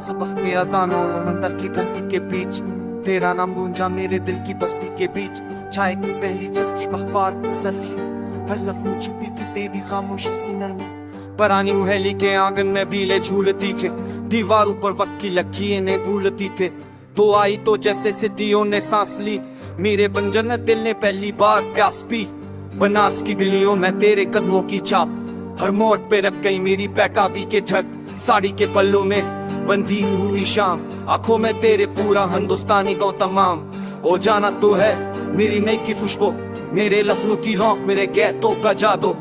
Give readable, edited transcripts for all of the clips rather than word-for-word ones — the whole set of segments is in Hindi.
सुबह के अजानों और मंदिर की घंटी के बीच तेरा नाम गूंजा मेरे दिल की बस्ती के बीच। चाय की पहली जिसकी अखबार तसल्ली, हर लफ्ज छिपी थी तेरी खामोशी सीने में। पुरानी उहेली के आंगन में बीले झूलती थे, दीवारों पर वक्त की लकीरें भूलती थे। तो आई तो जैसे सिद्धियों ने सांस ली, मेरे बंजर दिल ने पहली बार प्यास पी। बनारस की गलियों में तेरे कदमों की छाप, हर मोड़ पे रख गई मेरी पैटाबी के झक। साड़ी के पल्लों में बंधी हुई शाम, आंखों में तेरे पूरा हिंदुस्तानी को तमाम। ओ जाना तो है मेरी नई की खुशबू, मेरे लफ्जों की रौक, मेरे गैतों का जादू।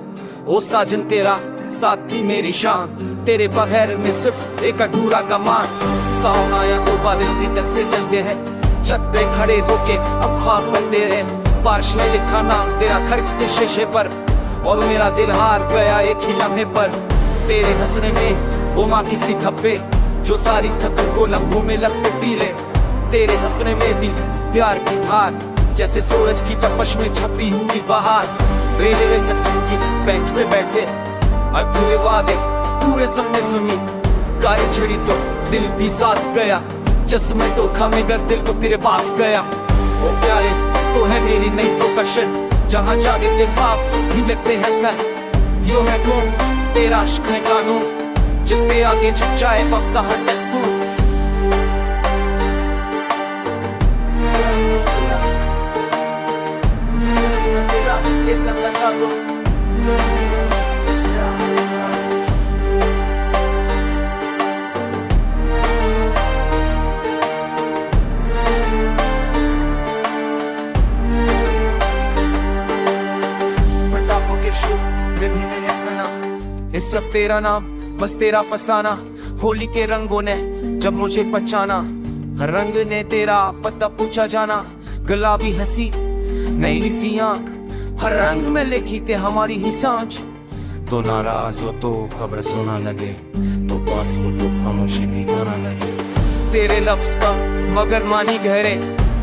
ओ साजन तेरा साथ थी मेरी शान, तेरे बगैर में सिर्फ एक अधूरा कमान। सावन आया तो बादल भी तक से जलते हैं, छत पे खड़े होके अब ख्वाब बनते हैं। बारिश ने लिखा नाम तेरा घर के शीशे पर, और मेरा दिल हार गया एक ही लम्हे पर। तेरे हंसने में वो माटी सी धब्बे, जो सारी थकन को लम्हों में लग पी ले। तेरे हंसने में भी प्यार की धार, जैसे सूरज की तपश में छपी हुई बहार। रेलवे सेक्शन की बेंच पे बैठे अधूरे वादे पूरे सपने सुनी, गाड़ी छिड़ी तो दिल भी साथ गया। चश्मे तो खामे कर दिल को तेरे पास गया। ओ प्यारे तो है मेरी नई प्रोफेशन, जहाँ जागे तेरे ख्वाब भी लगते हैं सर। यो है कौन तेरा इश्क है कानून, जिसके आगे झुक जाए वक्त का हर दस्तूर। तेरा इतना सजा दो, इस सब तेरा नाम बस तेरा फसाना। होली के रंगों ने जब मुझे पहचाना, हर रंग ने तेरा पता पूछा जाना। गुलाबी हंसी नई सी आंख, हर रंग में लिखी थे हमारी ही सांझ। तो नाराज हो तो खबर सुना लगे, तो पास हो तो खामोशी भी गाना लगे। तेरे लफ्ज का मगर मानी गहरे,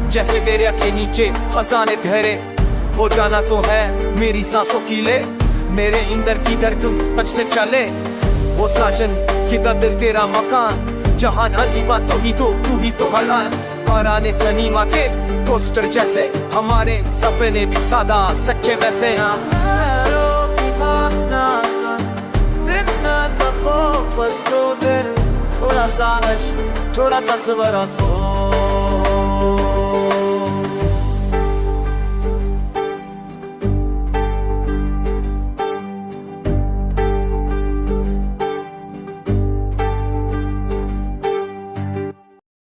जैसे दरिया के नीचे खजाने ठहरे। हो जाना तो है मेरी सांसों की ले, मेरे इंदर की धड़कन तुझ से चले। वो साजन किधर दिल तेरा मकान, जहान अलीमा तो ही तो तू ही तो हलान। पुराने सनीमा के पोस्टर जैसे हमारे सपने भी सादा सच्चे वैसे। थोड़ा सा सबर